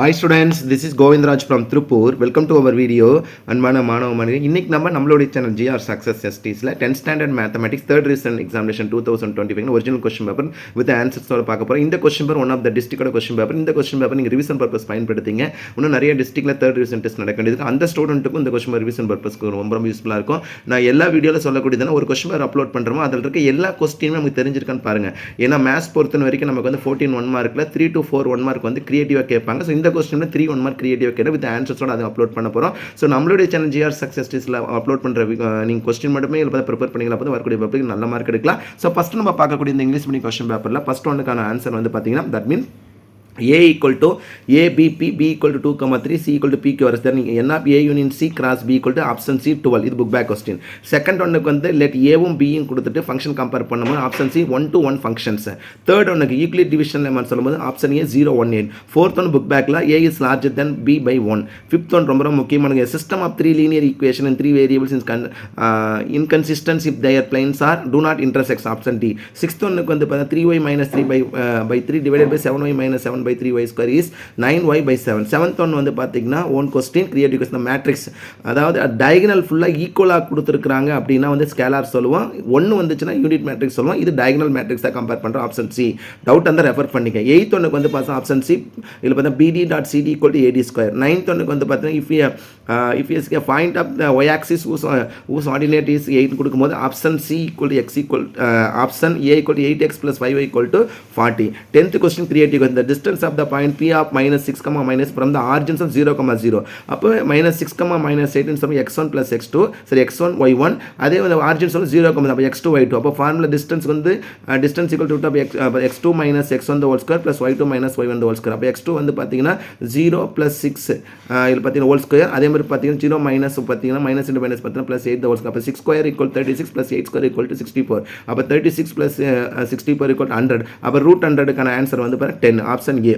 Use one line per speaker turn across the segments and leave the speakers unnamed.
Hi students, this is Govindraj from Tripur. Welcome to our video. அன்பான மாணவ மாணவியர்களே, இன்னைக்கு நம்ம நம்மளுடைய சேனல் GR Success STஸ்ல 10th standard mathematics third recent examination 2025 original question paper with ஆன்சர்ஸோட பார்க்க போறோம். இந்த question paper one of the டிஸ்ட்ரிக்டோட क्वेश्चन பேப்பர். இந்த क्वेश्चन பேப்பர் நீங்க ரிவிஷன் பர்பஸ் பயன்படுத்திங்க. இன்னும் நிறைய டிஸ்ட்ரிக்ட்ல தேர்ட் ரிவிஷன் டெஸ்ட் நடக்க வேண்டியது. அந்த ஸ்டூடெண்ட்டுக்கும் இந்த क्वेश्चन ரிவிஷன் பர்பஸ்க்கு ரொம்ப யூஸ்ஃபுல்லா இருக்கும். நான் எல்லா வீடியோல சொல்லக்கூடியதான ஒரு क्वेश्चन பேப்பர் அப்லோட் பண்றோமோ அதில் இருக்க எல்லா क्वेश्चनமே நமக்கு தெரிஞ்சிருக்கான்னு பாருங்க. ஏன்னா மேத்ஸ் பொறுத்த வரைக்கும் நமக்கு வந்து 14 1 மார்க்ல 3 to 4 1 மார்க் வந்து கிரியேட்டிவா கேட்பாங்க. ஸோ இந்த क्वेश्चन 3 1 மார்க் கிரியேட்டிவா கேட்டு வித் ஆன்சர்ஸோட அதை அப்லோட் பண்ண போறோம். ஸோ நம்மளுடைய சேனல் GR Success டெஸ்ட்ல அப்லோட் பண்ற நீங்க क्वेश्चन மட்டுமே இதில் ப்ரிப்பேர் பண்ணீங்களா அப்போ வரக்கூடிய பேப்பருக்கு நல்ல மார்க் எடுக்கலாம். ஸோ ஃபர்ஸ்ட் நம்ம பார்க்கக்கூடிய இந்த இங்கிலீஷ் மீடியம் क्वेश्चन பேப்பர்ல ஃபர்ஸ்ட் ஒன்னுக்கான ஆன்சர் வந்து பார்த்தீங்கன்னா that mean A equal to ABP, B equal to 2, 3, C equal to PQ வருது. நீங்கள் N of A union C cross B equal to option C 12. இது book back question. Second ஒன்னுக்கு வந்து let ஏவும் பியும் கொடுத்துட்டு ஃபங்க்ஷன் கம்பேர் பண்ணும்போது option C 1 to 1 functions. Third ஒன்னுக்கு யூக்ளிட் டிவிஷன் லெமன் சொல்லும்போது option A 0 1 8. Fourth one book பேக்கில் A is larger than B by 1. Fifth one ரொம்ப முக்கியமான system of 3 linear equation and 3 variables inconsistent if their planes are do not intersect option D. Sixth ஒன்னுக்கு வந்து 3y minus 3 by 3 divided by 7y minus 7 by 3y square is 9y by 7. Seventh one வந்து பார்த்தீங்கன்னா own question creative question matrix, அதாவது diagonal ஃபுல்லாக ஈக்குவலாக கொடுத்துருக்காங்க அப்படின்னா வந்து ஸ்கேலார் சொல்லுவோம். ஒன்று வந்துச்சுன்னா யூனிட் மேட்ரிக்ஸ் சொல்லுவோம். இது டயகனல் மேட்ரிக்ஸாக கம்பேர் பண்ணுறோம். ஆப்ஷன் சி டவுட் வந்து ரெஃபர் பண்ணிக்க. எயித் ஒன்னுக்கு வந்து பார்த்தா ஆப்ஷன் சி இதில் பார்த்தா BD dot CD equal to AD square. Ninth ஒன்னுக்கு வந்து பார்த்தீங்கன்னா if you find up the y axis whose ordinate is 8 கொடுக்கும்போது option C equal to x equal option A equal to 8x plus 5y equal to 40. 10th question creative the distance of the point P of minus 6 comma minus from the origins of 0 comma 0. அப்போ minus 6 comma minus 8 ன்னு சொல்லும்போது x1 plus x2 சரி x1 y1 அதே வந்து origins வந்து 0 comma அப்போ x2 y2. அப்போ formula distance வந்து distance equal to root of x2 minus x1 the whole square plus y2 minus y1 the whole square. அப்போ x2 வந்து பார்த்தீங்கன்னா 0 plus 6 இதில் பார்த்தீங்கன்னா whole square. அதே மாதிரி பார்த்தீங்கன்னா 0 minus பார்த்தீங்கன்னா minus into minus பார்த்தீங்கன்னா plus 8 the whole square. அப்போ 6 square equal 36 plus 8 square equal to 64. அப்போ 36 plus 64 equal to 100. அப்போ root 100க்கான ஆன்சர் வந்து பாருங்க 10 option A.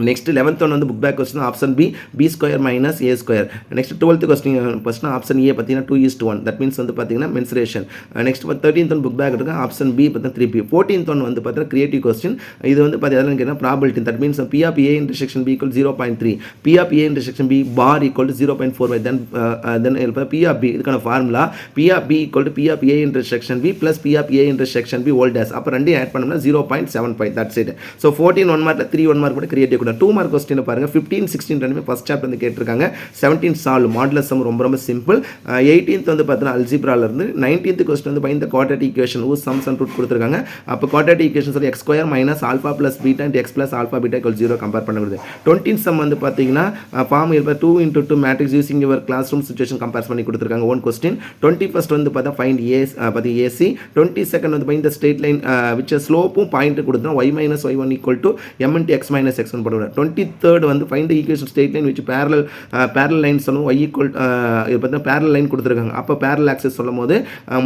Next 11th one வந்து book back question option B square minus A square. Next 12th question option A பார்த்தீங்கன்னா 2:1 that means வந்து பார்த்தீங்கன்னா mensuration. Next 13th one book back இருக்கு option B பார்த்தீங்கன்னா 3P. 14th one வந்து பார்த்தீங்கன்னா creative question. இது வந்து பார்த்தீங்கன்னா கேட்டால் probability that means P of A intersection B equal 0.3, P of A intersection B bar equal to 0.45. then P of B இதுக்கான formula P of B equal to P of A intersection B plus P of A intersection B whole dash. அப்போ ரெண்டையும் add பண்ணோம்னா 0.75 that's it. So 14 1 மார்க்ல 3 1 mark கூட creative 2 mark question பாருங்க. 15 16 ரெண்டுமே first chapter வந்து கேட்டிருக்காங்க. 17 solve modulus some ரொம்ப simple. 18th வந்து பார்த்தீங்கன்னா அல்ஜிப்ரால இருந்து 19th கொஸ்டின் வந்து find the quadratic equation whose sums and root கொடுத்திருக்காங்க. அப்ப குவாட்ரேட்டிக் ஈக்குவேஷன் சொல்ல x square minus alpha plus beta into x plus alpha beta equal 0 compare பண்ணுறது. 20th சம் வந்து பார்த்தீங்கன்னா ஃபார்ம் இருப்ப 2 into 2 matrix using your class room situation compare பண்ணி கொடுத்திருக்காங்க one question. 21st வந்து பார்த்தா ஃபைண்ட் AC. 22nd வந்து find the straight line which ஸ்லோப்பும் பாயிண்ட் கொடுத்தா y minus y1 equal to m into x minus x1 போடுறோம். 23rd வந்து find the equation straight line which parallel line சொல்லுவோம் y equal இது பார்த்தா parallel line கொடுத்திருக்காங்க. அப்போ parallel axis சொல்லும்போது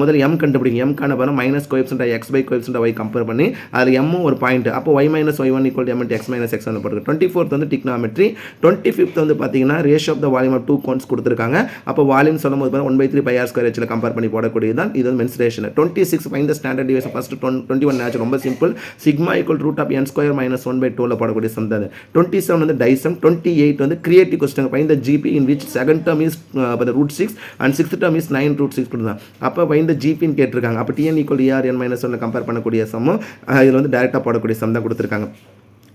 முதல்ல m கண்டுபிடிங்க. m கான பாருங்க minus coefficient x by coefficient y compare பண்ணி அது m ஒரு பாயிண்ட். அப்போ y minus y1 equal to m into x minus x1 போட்டுருக்கு. 24th வந்து trigonometry. 25th வந்து பார்த்தீங்கன்னா ratio of the volume of two cones கொடுத்திருக்காங்க. அப்போ வால்யூம் சொல்லும்போது பாருங்க 1/3 pi r square h compare பண்ணி போடக்கூடியது தான் இது mensuration. 26 find the standard deviation first 21 natural ரொம்ப simple. sigma equal to root of n square minus 1/2 ல போடக்கூடிய சம் தான். 27 வந்து டைசம். 28 வந்து creative question find the GP in which second term is root 6 and sixth term is 9 root 6 கொடுத்தாங்க. அப்போ find the GP ன்னு கேட்டிருக்காங்க. அப்போ TN equal to ER n minus 1 compare பண்ணக்கூடிய சம் இதில் வந்து டைரக்டாக போடக்கூடிய சம் தான் கொடுத்துருக்காங்க.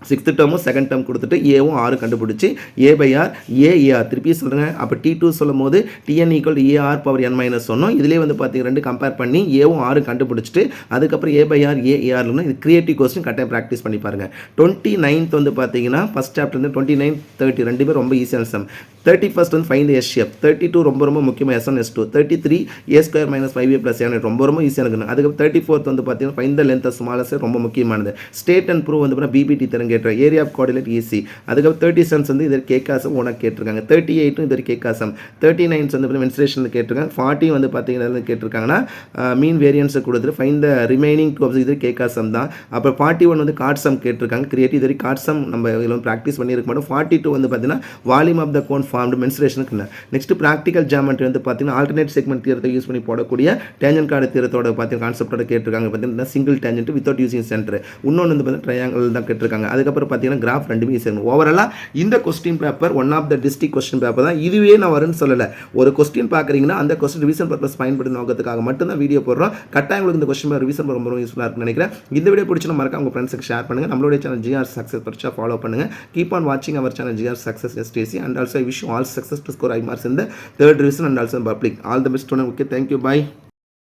6th டேர்மும் 2nd டேர்ம் கொடுத்துட்டு ஏவும் 6 கண்டுபிடிச்சி A by R AR திருப்பி சொல்கிறேங்க. அப்போ T2 சொல்லும் போது TN equal to AR power n minus சொன்னோம். இதிலே வந்து பார்த்தீங்கன்னா ரெண்டு கம்பேர் பண்ணி ஏவும் 6 கண்டுபிடிச்சிட்டு அதுக்கப்புறம் A by R ARன்னு இது கிரியேட்டிவ் கொஸ்டின் கட்டாயம் ப்ராக்டிஸ் பண்ணி பாருங்க. 29th வந்து பார்த்தீங்கன்னா ஃபர்ஸ்ட் சாப்டர் வந்து 29 30 ரெண்டுமே ரொம்ப ஈஸியான சம். 31st வந்து ஃபைண்ட் S ஷேப். 32 ரொம்ப முக்கியமாக S1 S2. 33 A square minus 5A plus 7 ரொம்ப ஈஸியாக இருக்குது. அதுக்கப்புறம் 34th வந்து பார்த்தீங்கன்னா find the length of smallest ரொம்ப முக்கியமானது. ஸ்டேட் அண்ட் ப்ரூவ் வந்து BBT தரங்க கேட்டுருக்காங்க. Area of coordinate easy. அதுக்கப்புறம் 37 வந்து இதற்கு கேட்காசம் உனக்கு கேட்டிருக்காங்க. 38 இதற்கு கேட்காசம். 39 வந்து மென்சுரேஷன் கேட்டிருக்காங்க. 40 வந்து பார்த்தீங்கன்னா கேட்டிருக்காங்கன்னா மீன் வேரியன்ஸை கொடுத்துட்டு ஃபைண்ட் த ரிமைனிங் டூ இது கேட்காசம் தான். அப்புறம் 41 வந்து கார்ட்ஸம் கேட்டிருக்காங்க. கிரியேட்டிவ் இதற்கு கார்ட்ஸம் நம்ம இதில் ப்ராக்டிஸ் பண்ணியிருக்க மாட்டோம். 42 வந்து பார்த்தீங்கன்னா volume of the cone formed மென்சுரேஷனுக்கு. நெக்ஸ்ட் ப்ராக்டிகல் ஜியோமெட்ரி வந்து பார்த்தீங்கன்னா ஆல்டர்னேட் செக்மெண்ட் தியரத்தை யூஸ் பண்ணி போடக்கூடிய டேஞ்சன் கார்டு தியரத்தோட பார்த்தீங்கன்னா கான்செப்டோட கேட்டிருக்காங்க. பார்த்தீங்கன்னா single tangent without using centre. இன்னொன்று வந்து பார்த்தீங்கன்னா ட்ரையாங்கிள் தான் கேட்டிருக்காங்க. அது அதுக்கப்புறம் பார்த்தீங்கன்னா கிராஃப் ரெண்டுமே ஈஸியாக. ஓவராலாக இந்த question paper one of the district question paper தான். இதுவே நான் வரும்னு சொல்லலை. ஒரு கொஸ்டின் பார்க்குறீங்கன்னா அந்த கொஸ்டின் ரிவிஷன் பர்பஸ் பயன்படுத்த நோக்கத்துக்காக மட்டும்தான் வீடியோ போடுறோம். கட்டாயம் உங்களுக்கு இந்த கொஸ்டின் பேப்பர் ரிவிஷன் ரொம்ப யூஸ்ஃபுல்லாக இருக்குன்னு நினைக்கிறேன். இந்த வீடியோ பிடிச்சி மறக்காம உங்கள் ஃப்ரெண்ட்ஸுக்கு ஷேர் பண்ணுங்கள். நம்மளுடைய channel GR success Pariksha follow பண்ணுங்கள். கீப் ஆன் வாட்சிங் our channel GR success STC and also I wish you all success to score high marks in the third revision and also in public. All the best students. Okay, thank you. Bye.